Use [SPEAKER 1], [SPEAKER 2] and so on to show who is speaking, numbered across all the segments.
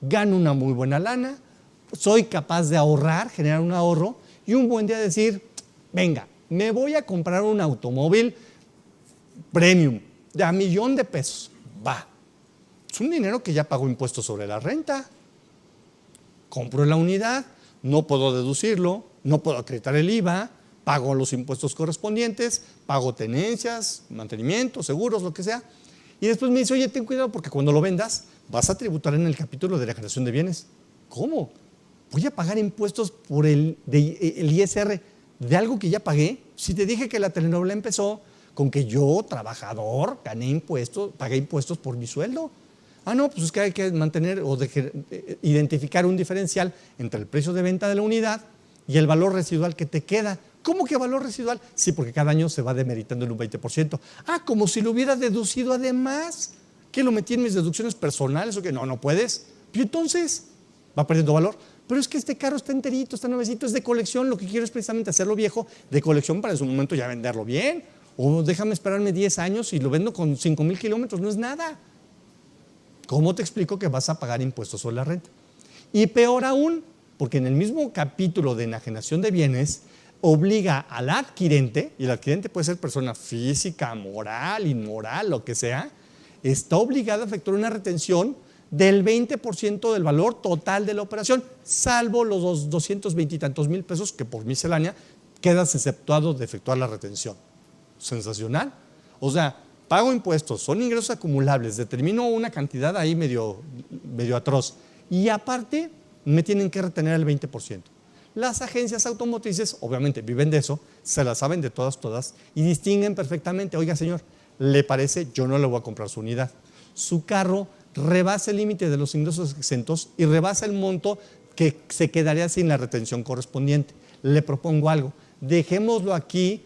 [SPEAKER 1] gano una muy buena lana, soy capaz de ahorrar, generar un ahorro y un buen día decir, venga, me voy a comprar un automóvil premium de $1,000,000. Va, es un dinero que ya pagó impuestos sobre la renta. Compro la unidad, no puedo deducirlo, no puedo acreditar el IVA, pago los impuestos correspondientes, pago tenencias, mantenimiento, seguros, lo que sea. Y después me dice, oye, ten cuidado porque cuando lo vendas vas a tributar en el capítulo de la generación de bienes. ¿Cómo? ¿Voy a pagar impuestos por el ISR de algo que ya pagué? Si te dije que la telenovela empezó con que yo, trabajador, gané impuestos, pagué impuestos por mi sueldo. Ah, no, pues es que hay que mantener o identificar un diferencial entre el precio de venta de la unidad y el valor residual que te queda. ¿Cómo que valor residual? Sí, porque cada año se va demeritando en un 20%. Ah, como si lo hubiera deducido además. ¿Qué, lo metí en mis deducciones personales o qué? No, no puedes. Y entonces va perdiendo valor. Pero es que este carro está enterito, está nuevecito, es de colección. Lo que quiero es precisamente hacerlo viejo de colección para en su momento ya venderlo bien. O déjame esperarme 10 años y lo vendo con 5,000 kilómetros. No es nada. ¿Cómo te explico que vas a pagar impuestos sobre la renta? Y peor aún, porque en el mismo capítulo de enajenación de bienes obliga al adquirente, y el adquirente puede ser persona física, moral, inmoral, lo que sea, está obligado a efectuar una retención del 20% del valor total de la operación, salvo los 220 y tantos mil pesos que por miscelánea quedas exceptuado de efectuar la retención. Sensacional. O sea, pago impuestos, son ingresos acumulables, determino una cantidad ahí medio atroz y aparte me tienen que retener el 20%. Las agencias automotrices obviamente viven de eso, se la saben de todas y distinguen perfectamente, oiga señor, ¿le parece? Yo no le voy a comprar su unidad. Su carro rebasa el límite de los ingresos exentos y rebasa el monto que se quedaría sin la retención correspondiente. Le propongo algo, dejémoslo aquí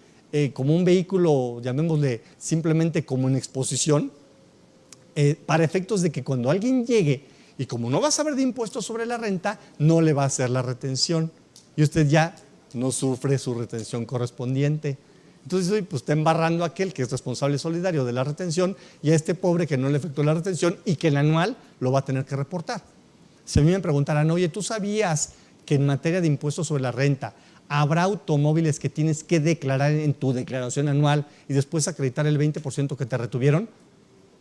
[SPEAKER 1] como un vehículo, llamémosle simplemente como en exposición, para efectos de que cuando alguien llegue y como no va a saber de impuestos sobre la renta, no le va a hacer la retención y usted ya no sufre su retención correspondiente. Entonces pues está embarrando a aquel que es responsable solidario de la retención y a este pobre que no le efectuó la retención y que el anual lo va a tener que reportar. Si a mí me preguntaran, oye, ¿tú sabías que en materia de impuestos sobre la renta habrá automóviles que tienes que declarar en tu declaración anual y después acreditar el 20% que te retuvieron?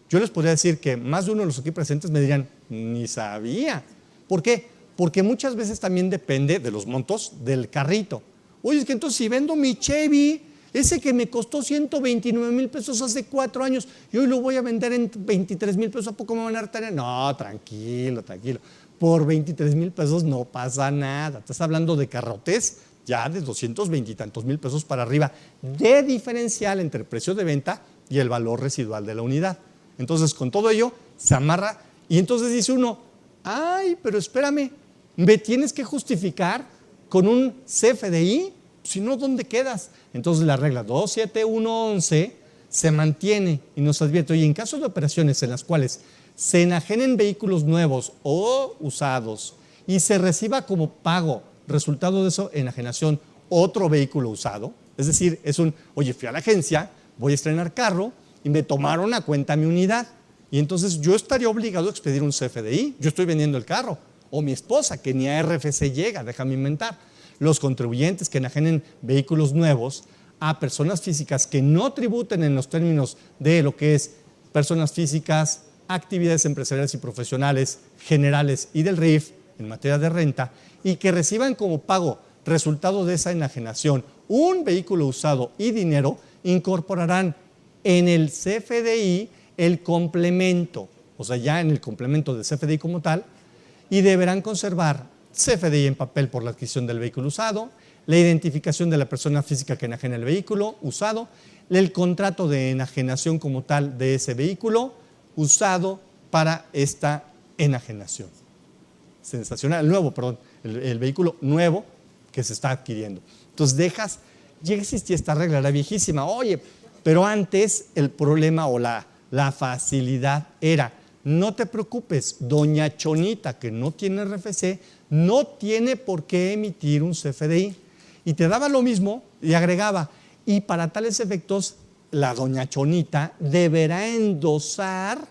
[SPEAKER 1] Yo les podría decir que más de uno de los aquí presentes me dirían, ni sabía. ¿Por qué? Porque muchas veces también depende de los montos del carrito. Oye, es que entonces si vendo mi Chevy, ese que me costó 129,000 pesos hace 4 años y hoy lo voy a vender en 23,000 pesos, ¿a poco me van a retener? No, tranquilo. Por 23,000 pesos no pasa nada. Estás hablando de carrotes ya de 220 y tantos mil pesos para arriba, de diferencial entre el precio de venta y el valor residual de la unidad. Entonces, con todo ello, se amarra y entonces dice uno, ay, pero espérame, ¿me tienes que justificar con un CFDI? Si no, ¿dónde quedas? Entonces, la regla 27111 se mantiene y nos advierte, oye, en caso de operaciones en las cuales se enajenen vehículos nuevos o usados y se reciba como pago resultado de eso, enajenación, otro vehículo usado, es decir, es oye, fui a la agencia, voy a estrenar carro y me tomaron a cuenta mi unidad y entonces yo estaría obligado a expedir un CFDI, yo estoy vendiendo el carro, o mi esposa que ni a RFC llega, déjame inventar. Los contribuyentes que enajenen vehículos nuevos a personas físicas que no tributen en los términos de lo que es personas físicas, actividades empresariales y profesionales generales y del RIF en materia de renta, y que reciban como pago resultado de esa enajenación un vehículo usado y dinero, incorporarán en el CFDI el complemento, o sea, ya en el complemento del CFDI como tal, y deberán conservar CFDI en papel por la adquisición del vehículo usado, la identificación de la persona física que enajena el vehículo usado, el contrato de enajenación como tal de ese vehículo usado para esta enajenación. Sensacional, el vehículo nuevo que se está adquiriendo. Entonces ya existía esta regla, era viejísima, oye, pero antes el problema o la facilidad era, no te preocupes, doña Chonita que no tiene RFC, no tiene por qué emitir un CFDI. Y te daba lo mismo y agregaba, y para tales efectos, la doña Chonita deberá endosar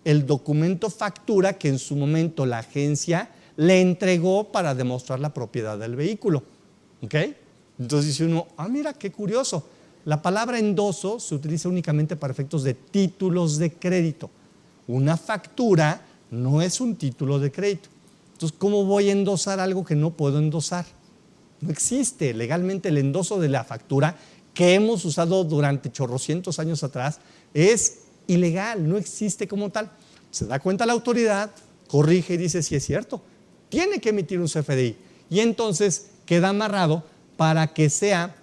[SPEAKER 1] el documento factura que en su momento la agencia le entregó para demostrar la propiedad del vehículo. ¿Ok? Entonces dice uno, mira, qué curioso. La palabra endoso se utiliza únicamente para efectos de títulos de crédito. Una factura no es un título de crédito. Entonces, ¿cómo voy a endosar algo que no puedo endosar? No existe legalmente el endoso de la factura que hemos usado durante chorrocientos años atrás. Es ilegal, no existe como tal. Se da cuenta la autoridad, corrige y dice si es cierto. Tiene que emitir un CFDI y entonces queda amarrado para que sea,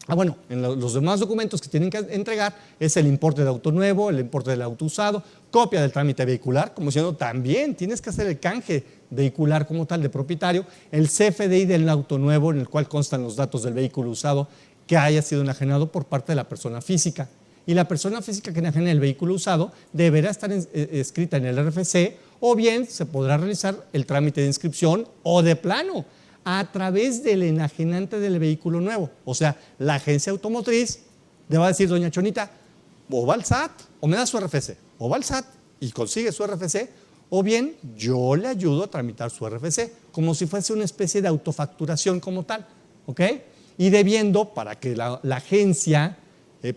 [SPEAKER 1] bueno, en los demás documentos que tienen que entregar es el importe de auto nuevo, el importe del auto usado, copia del trámite vehicular, como diciendo también tienes que hacer el canje vehicular como tal de propietario, el CFDI del auto nuevo en el cual constan los datos del vehículo usado que haya sido enajenado por parte de la persona física. Y la persona física que enajene el vehículo usado deberá estar escrita en el RFC o bien se podrá realizar el trámite de inscripción o de plano a través del enajenante del vehículo nuevo. O sea, la agencia automotriz le va a decir, doña Chonita, o va al SAT o me da su RFC, o va al SAT y consigue su RFC, o bien yo le ayudo a tramitar su RFC, como si fuese una especie de autofacturación como tal, ¿ok? Y debiendo, para que la agencia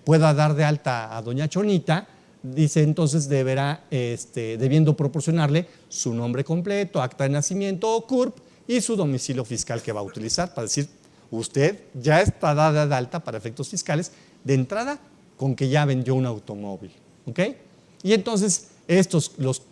[SPEAKER 1] pueda dar de alta a doña Chonita, dice entonces deberá, debiendo proporcionarle su nombre completo, acta de nacimiento o CURP y su domicilio fiscal que va a utilizar para decir, usted ya está dada de alta para efectos fiscales de entrada con que ya vendió un automóvil, ¿ok? Y entonces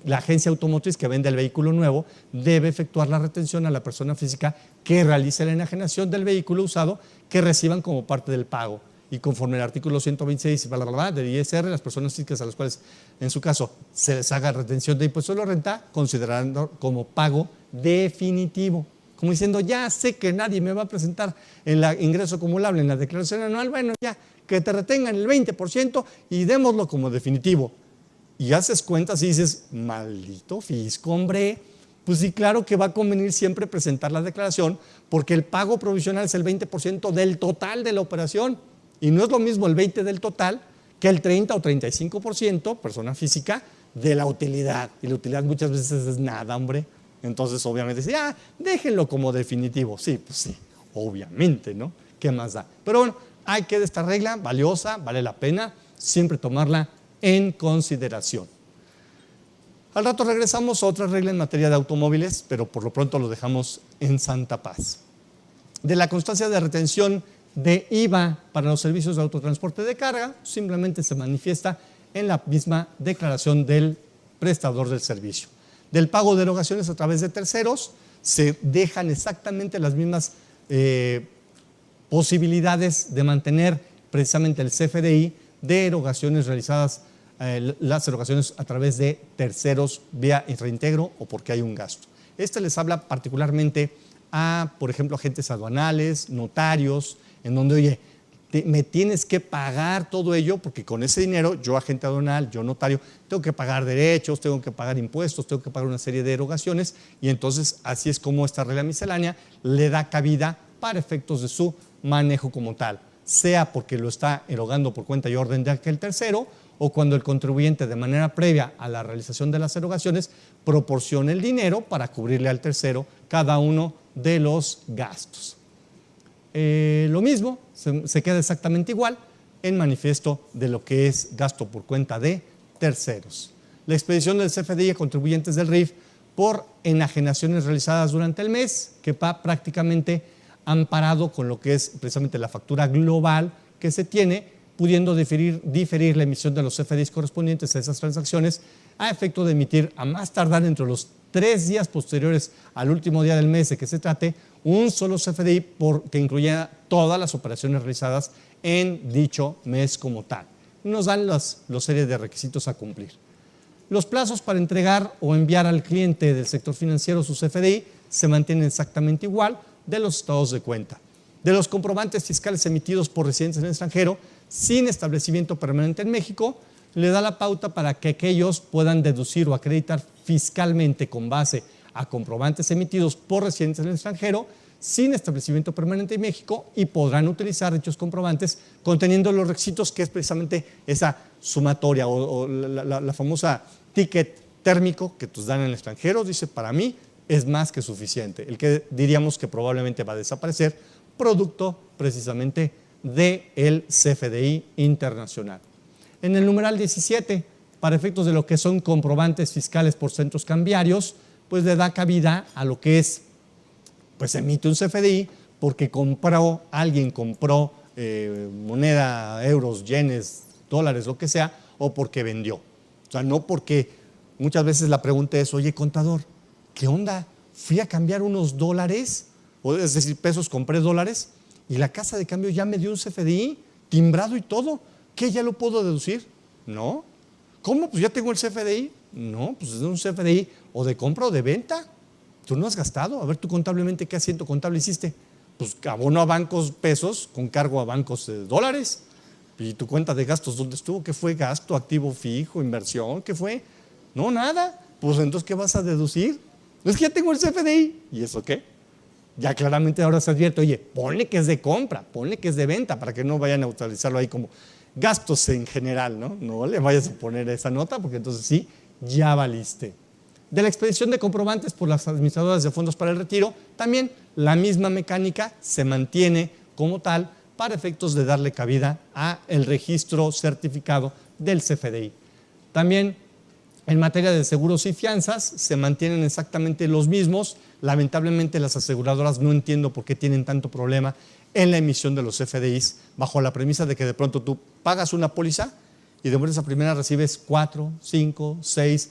[SPEAKER 1] la agencia automotriz que vende el vehículo nuevo debe efectuar la retención a la persona física que realice la enajenación del vehículo usado que reciban como parte del pago. Y conforme al artículo 126 del ISR, las personas físicas a las cuales, en su caso, se les haga retención de impuestos de la renta, considerando como pago definitivo. Como diciendo, ya sé que nadie me va a presentar el ingreso acumulable en la declaración anual, bueno, ya, que te retengan el 20% y démoslo como definitivo. Y haces cuentas y dices, maldito fisco, hombre, pues sí, claro que va a convenir siempre presentar la declaración porque el pago provisional es el 20% del total de la operación. Y no es lo mismo el 20% del total que el 30 o 35%, persona física, de la utilidad. Y la utilidad muchas veces es nada, hombre. Entonces, obviamente, dice, déjenlo como definitivo. Sí, pues sí, obviamente, ¿no? ¿Qué más da? Pero bueno, hay que de esta regla valiosa, vale la pena siempre tomarla en consideración. Al rato regresamos a otra regla en materia de automóviles, pero por lo pronto lo dejamos en santa paz. De la constancia de retención de IVA para los servicios de autotransporte de carga, simplemente se manifiesta en la misma declaración del prestador del servicio. Del pago de erogaciones a través de terceros, se dejan exactamente las mismas posibilidades de mantener precisamente el CFDI de erogaciones realizadas, las erogaciones a través de terceros vía reintegro o porque hay un gasto. Les habla particularmente a, por ejemplo, agentes aduanales, notarios, en donde, oye, me tienes que pagar todo ello porque con ese dinero, yo agente aduanal, yo notario, tengo que pagar derechos, tengo que pagar impuestos, tengo que pagar una serie de erogaciones y entonces así es como esta regla miscelánea le da cabida para efectos de su manejo como tal, sea porque lo está erogando por cuenta y orden de aquel tercero o cuando el contribuyente de manera previa a la realización de las erogaciones proporciona el dinero para cubrirle al tercero cada uno de los gastos. Lo mismo, se queda exactamente igual en manifiesto de lo que es gasto por cuenta de terceros. La expedición del CFDI a contribuyentes del RIF por enajenaciones realizadas durante el mes, que va prácticamente amparado con lo que es precisamente la factura global que se tiene, pudiendo diferir la emisión de los CFDIs correspondientes a esas transacciones a efecto de emitir a más tardar entre los 3 días posteriores al último día del mes de que se trate un solo CFDI que incluya todas las operaciones realizadas en dicho mes como tal. Nos dan los series de requisitos a cumplir. Los plazos para entregar o enviar al cliente del sector financiero su CFDI se mantienen exactamente igual de los estados de cuenta. De los comprobantes fiscales emitidos por residentes en el extranjero sin establecimiento permanente en México, le da la pauta para que aquellos puedan deducir o acreditar fiscalmente con base a comprobantes emitidos por residentes en el extranjero sin establecimiento permanente en México y podrán utilizar dichos comprobantes conteniendo los requisitos que es precisamente esa sumatoria o la famosa ticket térmico que te dan en el extranjero, dice, para mí es más que suficiente. El que diríamos que probablemente va a desaparecer, producto precisamente del CFDI internacional. En el numeral 17, para efectos de lo que son comprobantes fiscales por centros cambiarios, pues le da cabida a lo que es, pues emite un CFDI porque alguien compró moneda, euros, yenes, dólares, lo que sea, o porque vendió. O sea, no porque muchas veces la pregunta es, oye, contador, ¿qué onda? Fui a cambiar unos dólares, es decir, pesos, compré dólares, y la casa de cambio ya me dio un CFDI, timbrado y todo. ¿Qué, ya lo puedo deducir? No. ¿Cómo? Pues ya tengo el CFDI. No, pues es un CFDI o de compra o de venta. Tú no has gastado. A ver, tú contablemente, ¿qué asiento contable hiciste? Pues abono a bancos pesos con cargo a bancos dólares. ¿Y tu cuenta de gastos dónde estuvo? ¿Qué fue? ¿Gasto, activo fijo, inversión? ¿Qué fue? No, nada. Pues entonces, ¿qué vas a deducir? Es que ya tengo el CFDI. ¿Y eso qué? Ya claramente ahora se advierte, oye, ponle que es de compra, ponle que es de venta, para que no vayan a utilizarlo ahí como gastos en general, ¿no? No le vayas a poner esa nota, porque entonces sí, ya valiste. De la expedición de comprobantes por las administradoras de fondos para el retiro, también la misma mecánica se mantiene como tal para efectos de darle cabida a el registro certificado del CFDI. También en materia de seguros y fianzas se mantienen exactamente los mismos. Lamentablemente las aseguradoras no entiendo por qué tienen tanto problema en la emisión de los CFDIs, bajo la premisa de que de pronto tú pagas una póliza y de buenas a primeras recibes 4, 5, 6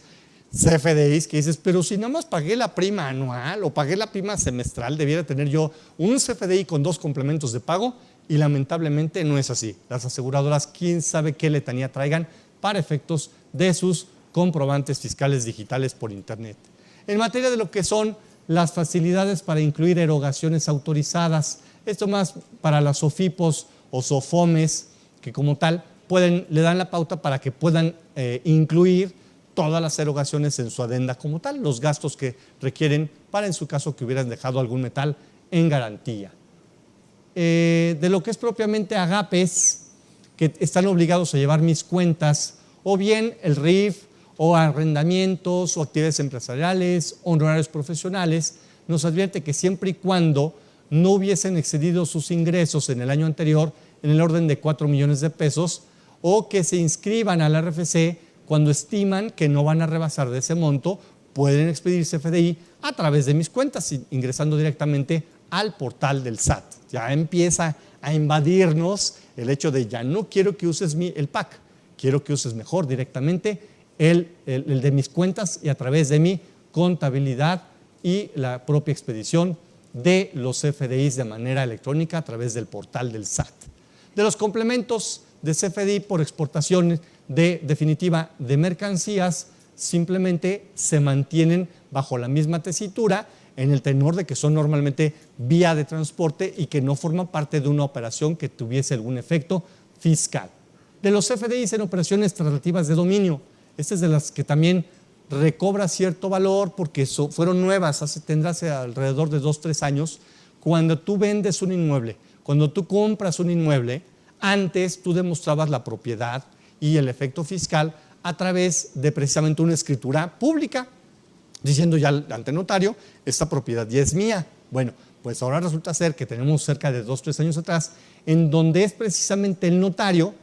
[SPEAKER 1] CFDIs que dices, pero si nada más pagué la prima anual o pagué la prima semestral, debiera tener yo un CFDI con 2 complementos de pago, y lamentablemente no es así. Las aseguradoras, quién sabe qué letanía traigan para efectos de sus comprobantes fiscales digitales por internet. En materia de lo que son las facilidades para incluir erogaciones autorizadas, esto más para las SOFIPOS o SOFOMES, que como tal le dan la pauta para que puedan incluir todas las erogaciones en su adenda como tal, los gastos que requieren para en su caso que hubieran dejado algún metal en garantía. De lo que es propiamente agapes, que están obligados a llevar mis cuentas, o bien el RIF, o arrendamientos, o actividades empresariales, honorarios profesionales, nos advierte que siempre y cuando no hubiesen excedido sus ingresos en el año anterior en el orden de 4 millones de pesos, o que se inscriban al RFC cuando estiman que no van a rebasar de ese monto, pueden expedir CFDI a través de mis cuentas, ingresando directamente al portal del SAT. Ya empieza a invadirnos el hecho de ya no quiero que uses el PAC, quiero que uses mejor directamente el de mis cuentas y a través de mi contabilidad y la propia expedición de los CFDIs de manera electrónica a través del portal del SAT. De los complementos de CFDI por exportación definitiva de mercancías, simplemente se mantienen bajo la misma tesitura en el tenor de que son normalmente vía de transporte y que no forman parte de una operación que tuviese algún efecto fiscal. De los CFDIs en operaciones traslativas de dominio, esta es de las que también recobra cierto valor porque fueron nuevas, tendrá alrededor de 2-3 años. Cuando tú vendes un inmueble, cuando tú compras un inmueble, antes tú demostrabas la propiedad y el efecto fiscal a través de precisamente una escritura pública, diciendo ya ante notario, esta propiedad ya es mía. Bueno, pues ahora resulta ser que tenemos cerca de 2-3 años atrás, en donde es precisamente el notario,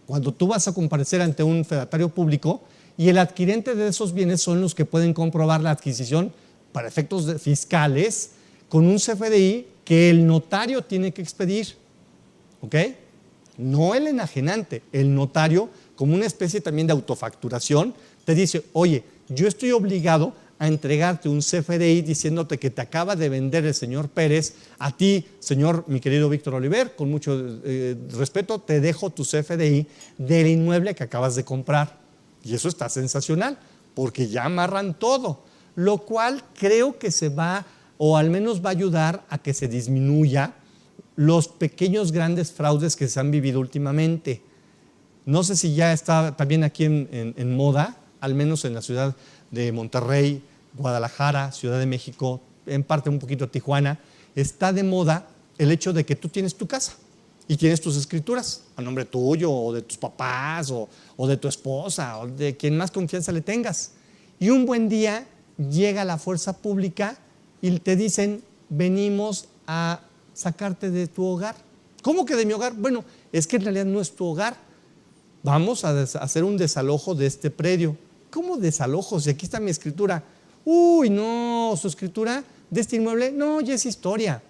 [SPEAKER 1] cuando tú vas a comparecer ante un fedatario público, y el adquirente de esos bienes son los que pueden comprobar la adquisición para efectos fiscales con un CFDI que el notario tiene que expedir, ¿ok? No el enajenante, el notario, como una especie también de autofacturación, te dice, oye, yo estoy obligado a entregarte un CFDI diciéndote que te acaba de vender el señor Pérez, a ti, señor, mi querido Víctor Oliver, con mucho respeto, te dejo tu CFDI del inmueble que acabas de comprar. Y eso está sensacional, porque ya amarran todo, lo cual creo que se va, o al menos va a ayudar a que se disminuya los pequeños grandes fraudes que se han vivido últimamente. No sé si ya está también aquí en moda, al menos en la ciudad de Monterrey, Guadalajara, Ciudad de México, en parte un poquito Tijuana, está de moda el hecho de que tú tienes tu casa y tienes tus escrituras a nombre tuyo o de tus papás o de tu esposa o de quien más confianza le tengas. Y un buen día llega la fuerza pública y te dicen, venimos a sacarte de tu hogar. ¿Cómo que de mi hogar? Bueno, es que en realidad no es tu hogar. Vamos a hacer un desalojo de este predio. ¿Cómo desalojo? Si aquí está mi escritura. Uy, no, su escritura de este inmueble, no, ya es historia.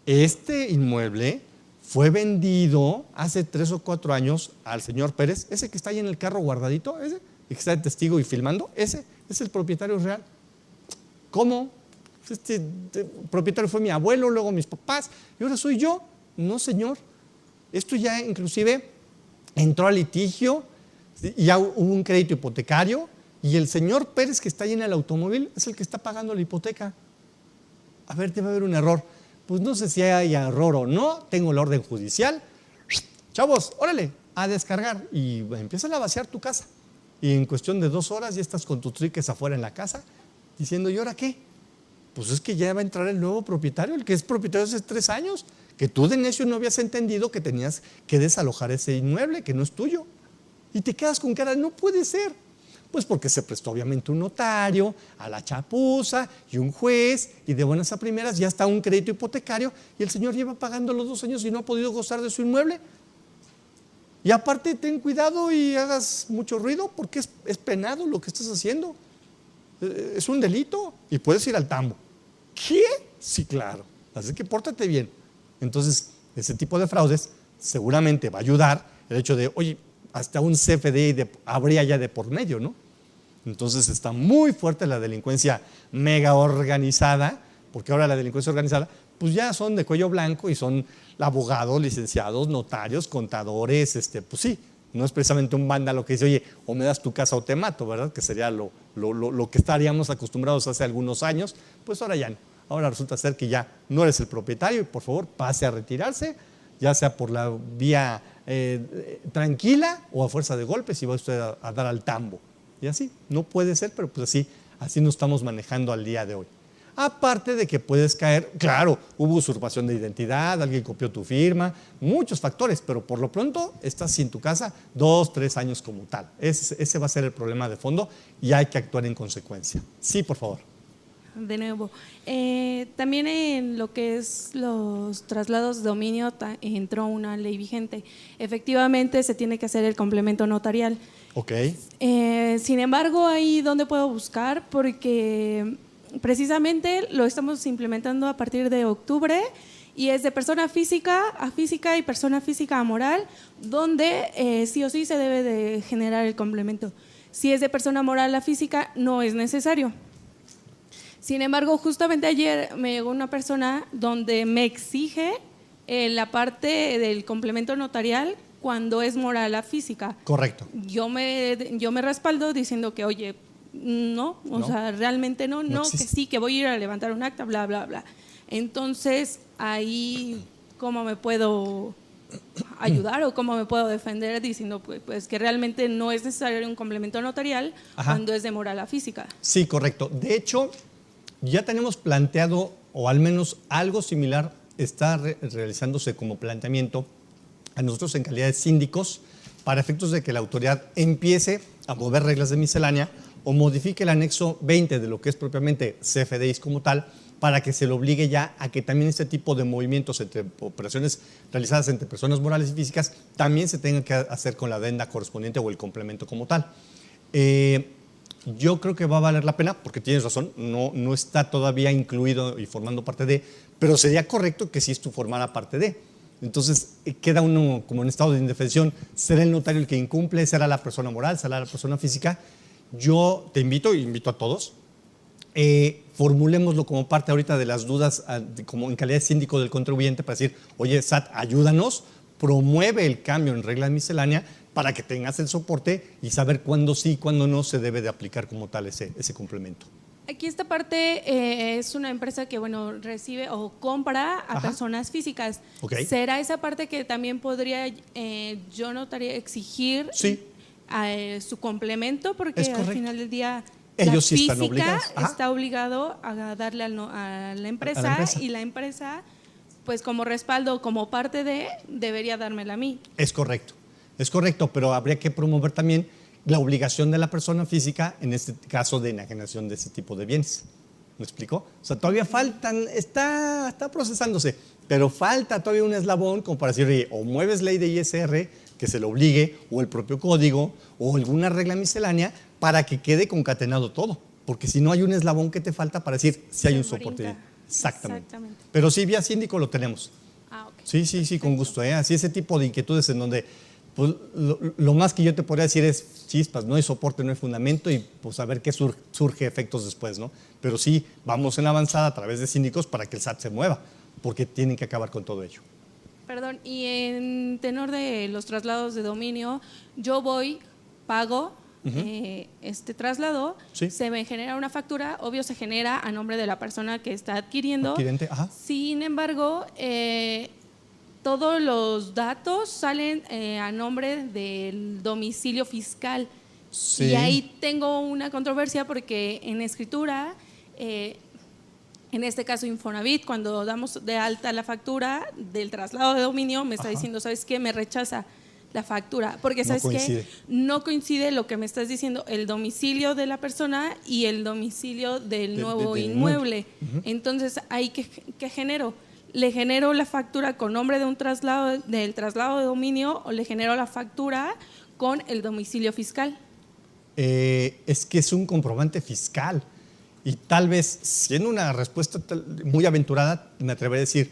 [SPEAKER 1] Este inmueble fue vendido hace 3 o 4 años al señor Pérez, ese que está ahí en el carro guardadito, ese que está de testigo y filmando, ese es el propietario real. ¿Cómo? Este propietario fue mi abuelo, luego mis papás, y ahora soy yo. No, señor. Esto ya inclusive entró a litigio, ya hubo un crédito hipotecario, y el señor Pérez que está ahí en el automóvil es el que está pagando la hipoteca. A ver, debe haber un error. Pues no sé si hay error o no, tengo la orden judicial. Chavos, órale, a descargar. Y empiezan a vaciar tu casa. Y en cuestión de 2 horas ya estás con tus triques afuera en la casa, diciendo, ¿y ahora qué? Pues es que ya va a entrar el nuevo propietario, el que es propietario hace 3 años, que tú de necio no habías entendido que tenías que desalojar ese inmueble, que no es tuyo. Y te quedas con cara, no puede ser. Pues porque se prestó obviamente un notario, a la chapuza y un juez, y de buenas a primeras ya está un crédito hipotecario y el señor lleva pagando los 2 años y no ha podido gozar de su inmueble. Y aparte ten cuidado y hagas mucho ruido porque es penado lo que estás haciendo. Es un delito y puedes ir al tambo. ¿Qué? Sí, claro. Así que pórtate bien. Entonces, ese tipo de fraudes seguramente va a ayudar el hecho de, oye, hasta un CFDI habría ya de por medio, ¿no? Entonces está muy fuerte la delincuencia mega organizada, porque ahora la delincuencia organizada, pues ya son de cuello blanco y son abogados, licenciados, notarios, contadores, pues sí, no es precisamente un vándalo que dice, oye, o me das tu casa o te mato, ¿verdad? Que sería lo que estaríamos acostumbrados hace algunos años, pues ahora ya no. Ahora resulta ser que ya no eres el propietario y por favor pase a retirarse, ya sea por la vía tranquila o a fuerza de golpes y va usted a dar al tambo. Y así, no puede ser, pero pues así nos estamos manejando al día de hoy. Aparte de que puedes caer, claro, hubo usurpación de identidad, alguien copió tu firma, muchos factores, pero por lo pronto estás sin tu casa 2, 3 años como tal. Ese va a ser el problema de fondo y hay que actuar en consecuencia. Sí, por favor.
[SPEAKER 2] De nuevo, también en lo que es los traslados de dominio entró una ley vigente. Efectivamente se tiene que hacer el complemento notarial.
[SPEAKER 1] Ok.
[SPEAKER 2] Sin embargo, ahí donde puedo buscar, porque precisamente lo estamos implementando a partir de octubre y es de persona física a física y persona física a moral, donde sí o sí se debe de generar el complemento. Si es de persona moral a física, no es necesario. Sin embargo, justamente ayer me llegó una persona donde me exige la parte del complemento notarial cuando es moral a física.
[SPEAKER 1] Correcto.
[SPEAKER 2] Yo me respaldo diciendo que, oye, no, o sea, realmente no, que sí, que voy a ir a levantar un acta, bla, bla, bla. Entonces, ahí, ¿cómo me puedo ayudar o cómo me puedo defender diciendo pues que realmente no es necesario un complemento notarial cuando es de moral a física?
[SPEAKER 1] Sí, correcto. De hecho, ya tenemos planteado, o al menos algo similar está realizándose como planteamiento a nosotros en calidad de síndicos para efectos de que la autoridad empiece a mover reglas de miscelánea o modifique el anexo 20 de lo que es propiamente CFDIs como tal, para que se le obligue ya a que también este tipo de movimientos entre operaciones realizadas entre personas morales y físicas también se tengan que hacer con la adenda correspondiente o el complemento como tal. Yo creo que va a valer la pena, porque tienes razón, no está todavía incluido y formando parte de, pero sería correcto que si esto formara parte de. Entonces queda uno como en estado de indefensión, será el notario el que incumple, será la persona moral, será la persona física. Yo te invito a todos, formulémoslo como parte ahorita de las dudas, como en calidad de síndico del contribuyente, para decir, oye, SAT, ayúdanos, promueve el cambio en regla miscelánea para que tengas el soporte y saber cuándo sí y cuándo no se debe de aplicar como tal ese complemento.
[SPEAKER 2] Aquí esta parte es una empresa que recibe o compra a personas físicas.
[SPEAKER 1] Okay.
[SPEAKER 2] ¿Será esa parte que también podría yo notaría exigir su complemento? Porque al final del día
[SPEAKER 1] ellos
[SPEAKER 2] la
[SPEAKER 1] sí están
[SPEAKER 2] física
[SPEAKER 1] obligados.
[SPEAKER 2] está obligado a darle a la empresa y la empresa, pues como respaldo, como parte de, debería dármela a mí.
[SPEAKER 1] Es correcto, pero habría que promover también la obligación de la persona física, en este caso de enajenación de ese tipo de bienes. ¿Me explico? O sea, todavía faltan, está procesándose, pero falta todavía un eslabón como para decir, oye, o mueves ley de ISR que se lo obligue, o el propio código, o alguna regla miscelánea para que quede concatenado todo. Porque si no hay un eslabón que te falta para decir si hay un soporte. Exactamente. Pero sí, vía síndico lo tenemos.
[SPEAKER 2] Ah, ok.
[SPEAKER 1] Sí, con gusto. Así ese tipo de inquietudes en donde pues, lo más que yo te podría decir es chispas, no hay soporte, no hay fundamento y pues a ver qué surge efectos después, ¿no? Pero sí, vamos en avanzada a través de síndicos para que el SAT se mueva, porque tienen que acabar con todo ello.
[SPEAKER 2] Perdón, y en tenor de los traslados de dominio, yo voy, pago este traslado,
[SPEAKER 1] Sí.
[SPEAKER 2] se me genera una factura, obvio se genera a nombre de la persona que está adquiriendo.
[SPEAKER 1] Adquirente, ajá.
[SPEAKER 2] Sin embargo, todos los datos salen a nombre del domicilio fiscal.
[SPEAKER 1] Sí.
[SPEAKER 2] Y ahí tengo una controversia porque en escritura, en este caso Infonavit, cuando damos de alta la factura del traslado de dominio, me está diciendo, ¿sabes qué? Me rechaza la factura, porque ¿sabes qué? No coincide lo que me estás diciendo, el domicilio de la persona y el domicilio del nuevo inmueble. Entonces, ¿ahí qué genero? ¿Le genero la factura con nombre de un traslado, del traslado de dominio, o le genero la factura con el domicilio fiscal?
[SPEAKER 1] Es que es un comprobante fiscal y tal vez, siendo una respuesta muy aventurada, me atreveré a decir,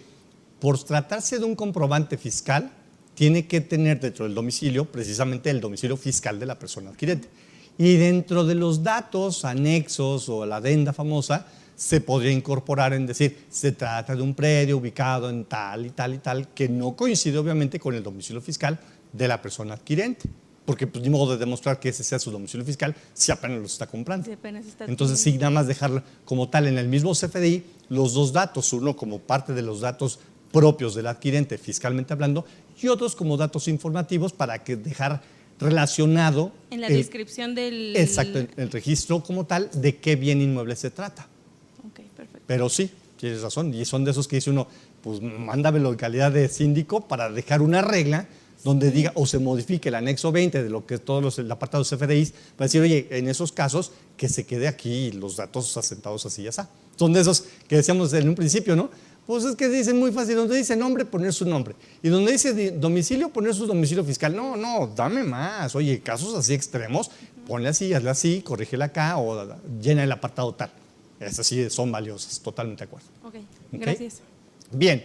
[SPEAKER 1] por tratarse de un comprobante fiscal, tiene que tener dentro del domicilio precisamente el domicilio fiscal de la persona adquirente. Y dentro de los datos anexos o la adenda famosa, se podría incorporar en decir, se trata de un predio ubicado en tal y tal y tal, que no coincide obviamente con el domicilio fiscal de la persona adquirente. Porque pues, ni modo de demostrar que ese sea su domicilio fiscal si apenas lo está comprando.
[SPEAKER 2] Si apenas está
[SPEAKER 1] Entonces, sí, nada más dejarlo como tal en el mismo CFDI, los dos datos, uno como parte de los datos propios del adquirente fiscalmente hablando y otros como datos informativos para que dejar relacionado
[SPEAKER 2] en la descripción del…
[SPEAKER 1] Exacto, el registro como tal de qué bien inmueble se trata.
[SPEAKER 2] Ok, perfecto.
[SPEAKER 1] Pero sí, tienes razón, y son de esos que dice uno, pues mándamelo en calidad de síndico para dejar una regla donde diga o se modifique el anexo 20 de lo que es todos el apartado de CFDIs, para decir, oye, en esos casos que se quede aquí los datos asentados así y así. Son de esos que decíamos en un principio, ¿no? Pues es que dicen muy fácil, donde dice nombre, poner su nombre. Y donde dice domicilio, poner su domicilio fiscal. No, dame más. Oye, casos así extremos, ponle así, hazle así, corrígela acá o llena el apartado tal. Esas sí son valiosas, totalmente de acuerdo.
[SPEAKER 2] Ok, gracias.
[SPEAKER 1] Bien,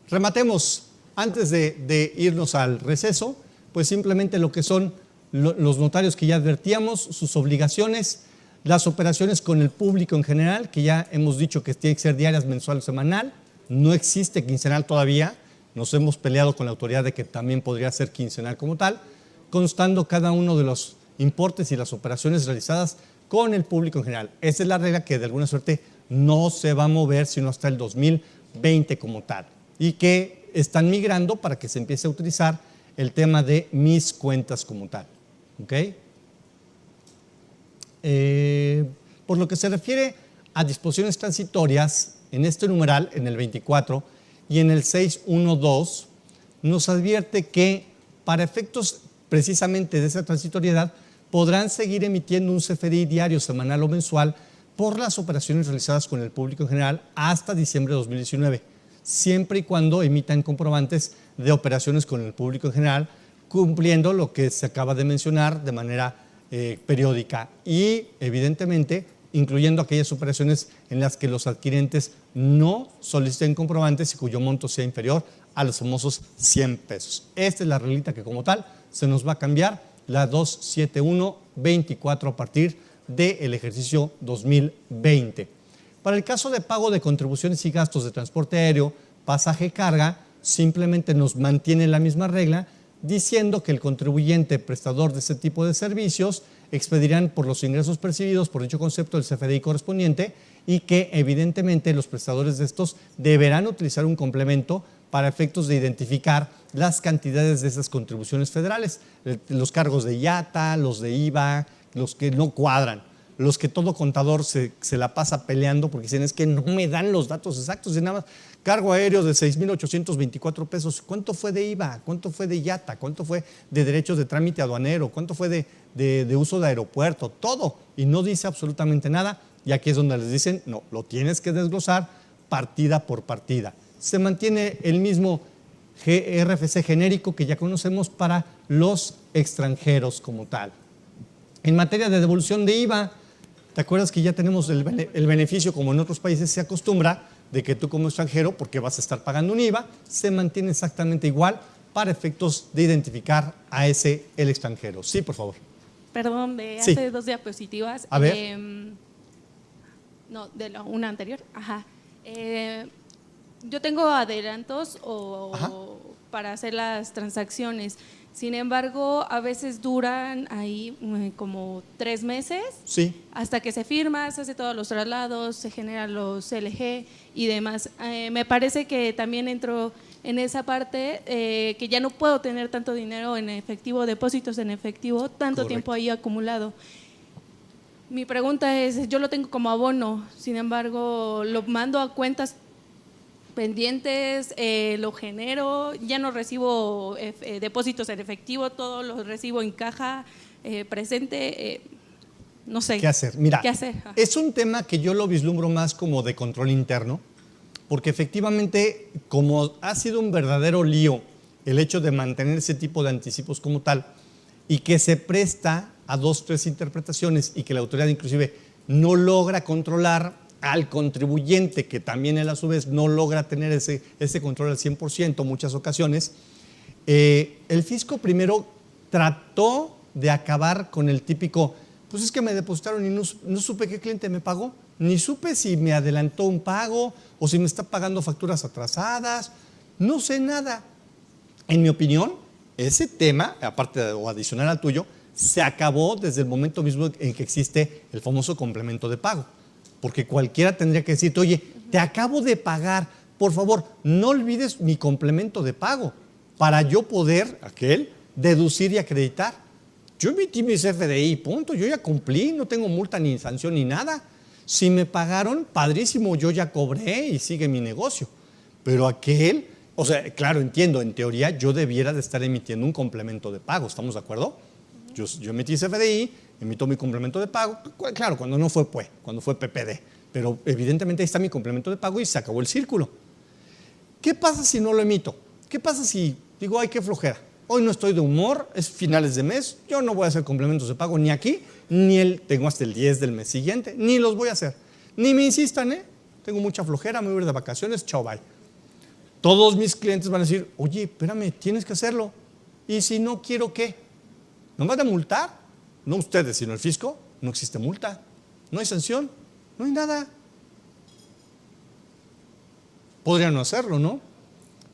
[SPEAKER 1] rematemos. Antes de irnos al receso, pues simplemente lo que son los notarios que ya advertíamos, sus obligaciones, las operaciones con el público en general, que ya hemos dicho que tienen que ser diarias, mensual o semanal. No existe quincenal todavía, nos hemos peleado con la autoridad de que también podría ser quincenal como tal, constando cada uno de los importes y las operaciones realizadas con el público en general. Esa es la regla que de alguna suerte no se va a mover sino hasta el 2020 como tal y que están migrando para que se empiece a utilizar el tema de mis cuentas como tal. ¿Ok? Por lo que se refiere a disposiciones transitorias, en este numeral, en el 24 y en el 612, nos advierte que para efectos precisamente de esa transitoriedad podrán seguir emitiendo un CFDI diario, semanal o mensual por las operaciones realizadas con el público en general hasta diciembre de 2019, siempre y cuando emitan comprobantes de operaciones con el público en general, cumpliendo lo que se acaba de mencionar de manera periódica y evidentemente incluyendo aquellas operaciones en las que los adquirentes no soliciten comprobantes y cuyo monto sea inferior a los famosos 100 pesos. Esta es la reglita que como tal se nos va a cambiar, la 27124 a partir del ejercicio 2020. Para el caso de pago de contribuciones y gastos de transporte aéreo, pasaje, carga, simplemente nos mantiene la misma regla, diciendo que el contribuyente prestador de ese tipo de servicios expedirán por los ingresos percibidos por dicho concepto el CFDI correspondiente y que evidentemente los prestadores de estos deberán utilizar un complemento para efectos de identificar las cantidades de esas contribuciones federales, los cargos de IATA, los de IVA, los que no cuadran. los que todo contador se la pasa peleando porque dicen es que no me dan los datos exactos y nada más cargo aéreo de 6,824 pesos. ¿Cuánto fue de IVA? ¿Cuánto fue de IATA? ¿Cuánto fue de derechos de trámite aduanero? ¿Cuánto fue de uso de aeropuerto? Todo. Y no dice absolutamente nada. Y aquí es donde les dicen, no, lo tienes que desglosar partida por partida. Se mantiene el mismo RFC genérico que ya conocemos para los extranjeros como tal. En materia de devolución de IVA, ¿te acuerdas que ya tenemos el beneficio, como en otros países se acostumbra, de que tú como extranjero, porque vas a estar pagando un IVA, se mantiene exactamente igual para efectos de identificar a el extranjero? Sí, por favor.
[SPEAKER 2] Perdón,
[SPEAKER 1] Sí.
[SPEAKER 2] hace 2 diapositivas.
[SPEAKER 1] A ver.
[SPEAKER 2] No, de una anterior. Ajá. Yo tengo adelantos para hacer las transacciones. Sin embargo, a veces duran ahí como 3 meses.
[SPEAKER 1] Sí.
[SPEAKER 2] Hasta que se firma, se hace todos los traslados, se generan los LG y demás. Me parece que también entro en esa parte que ya no puedo tener tanto dinero en efectivo, depósitos en efectivo, tanto
[SPEAKER 1] Correcto.
[SPEAKER 2] tiempo ahí acumulado. Mi pregunta es, yo lo tengo como abono, sin embargo, lo mando a cuentas pendientes, lo genero, ya no recibo depósitos en efectivo, todo lo recibo en caja presente, no sé.
[SPEAKER 1] ¿Qué hacer? Mira,
[SPEAKER 2] ¿Qué hacer?
[SPEAKER 1] es un tema que yo lo vislumbro más como de control interno, porque efectivamente, como ha sido un verdadero lío el hecho de mantener ese tipo de anticipos como tal, y que se presta a 2, 3 interpretaciones y que la autoridad inclusive no logra controlar al contribuyente, que también él a su vez no logra tener ese control al 100% muchas ocasiones, el fisco primero trató de acabar con el típico, pues es que me depositaron y no supe qué cliente me pagó, ni supe si me adelantó un pago o si me está pagando facturas atrasadas, no sé nada. En mi opinión, ese tema, aparte o adicional al tuyo, se acabó desde el momento mismo en que existe el famoso complemento de pago. Porque cualquiera tendría que decirte, oye, te acabo de pagar, por favor, no olvides mi complemento de pago para yo poder, deducir y acreditar. Yo emití mis FDI, punto, yo ya cumplí, no tengo multa ni sanción ni nada. Si me pagaron, padrísimo, yo ya cobré y sigue mi negocio. Pero o sea, claro, entiendo, en teoría yo debiera de estar emitiendo un complemento de pago, ¿estamos de acuerdo? Yo emití ese FDI, emito mi complemento de pago, claro, cuando no fue PUE, cuando fue PPD, pero evidentemente ahí está mi complemento de pago y se acabó el círculo. ¿Qué pasa si no lo emito? ¿Qué pasa si digo, ay, qué flojera? Hoy no estoy de humor, es finales de mes, yo no voy a hacer complementos de pago ni aquí, tengo hasta el 10 del mes siguiente, ni los voy a hacer. Ni me insistan, tengo mucha flojera, me voy a ir de vacaciones, chao, bye. Todos mis clientes van a decir, oye, espérame, tienes que hacerlo. ¿Y si no quiero qué? ¿No van a multar? No ustedes, sino el fisco. No existe multa, no hay sanción, no hay nada. Podrían no hacerlo, ¿no?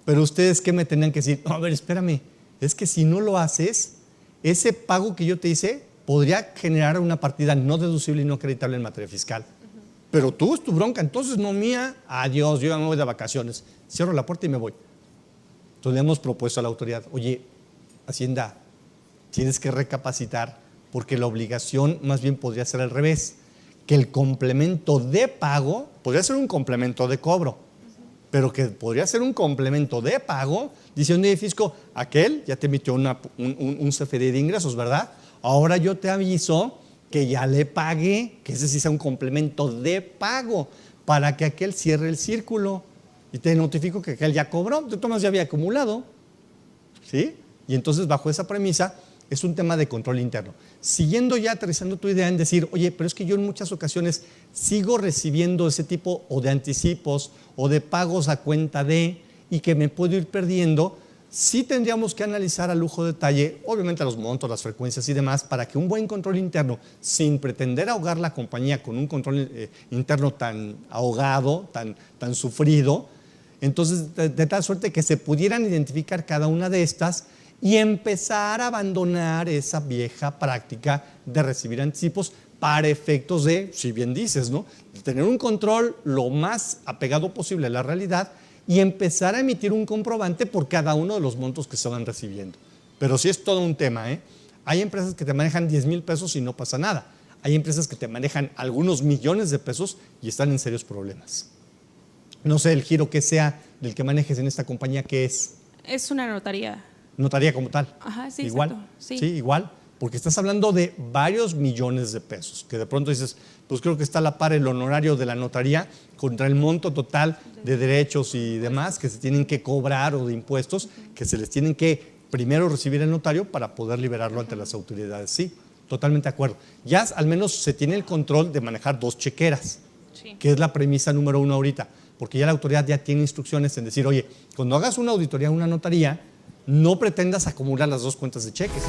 [SPEAKER 1] Pero ustedes, ¿qué me tenían que decir? No, a ver, espérame, es que si no lo haces, ese pago que yo te hice podría generar una partida no deducible y no acreditable en materia fiscal. Pero tú es tu bronca, entonces no mía. Adiós, yo ya me voy de vacaciones. Cierro la puerta y me voy. Entonces le hemos propuesto a la autoridad, oye, Hacienda, tienes que recapacitar porque la obligación más bien podría ser al revés, que el complemento de pago podría ser un complemento de cobro, pero que podría ser un complemento de pago, diciendo, fisco, ya te emitió un CFDI de ingresos, ¿verdad? Ahora yo te aviso que ya le pagué, que ese sí sea un complemento de pago, para que aquel cierre el círculo y te notifico que aquel ya cobró, de todas ya había acumulado, ¿sí? Y entonces bajo esa premisa es un tema de control interno. Siguiendo ya aterrizando tu idea en decir, oye, pero es que yo en muchas ocasiones sigo recibiendo ese tipo o de anticipos o de pagos a cuenta de y que me puedo ir perdiendo, sí tendríamos que analizar a lujo detalle, obviamente los montos, las frecuencias y demás, para que un buen control interno, sin pretender ahogar la compañía con un control interno tan ahogado, tan sufrido, entonces de tal suerte que se pudieran identificar cada una de estas y empezar a abandonar esa vieja práctica de recibir anticipos para efectos de, si bien dices, ¿no?, tener un control lo más apegado posible a la realidad y empezar a emitir un comprobante por cada uno de los montos que se van recibiendo. Pero sí es todo un tema, ¿eh? Hay empresas que te manejan 10,000 pesos y no pasa nada. Hay empresas que te manejan algunos millones de pesos y están en serios problemas. No sé el giro que sea del que manejes en esta compañía, ¿qué es?
[SPEAKER 2] Es una notaría.
[SPEAKER 1] Notaría como tal.
[SPEAKER 2] Ajá, sí,
[SPEAKER 1] igual.
[SPEAKER 2] exacto.
[SPEAKER 1] Sí,
[SPEAKER 2] Sí.
[SPEAKER 1] igual. Porque estás hablando de varios millones de pesos, que de pronto dices, pues creo que está a la par el honorario de la notaría contra el monto total de derechos y demás que se tienen que cobrar o de impuestos que se les tienen que primero recibir el notario para poder liberarlo ante las autoridades. Sí, totalmente de acuerdo. Ya al menos se tiene el control de manejar 2 chequeras,
[SPEAKER 2] Sí.
[SPEAKER 1] que es la premisa número 1 ahorita, porque ya la autoridad ya tiene instrucciones en decir, oye, cuando hagas una auditoría, una notaría, no pretendas acumular las 2 cuentas de cheques.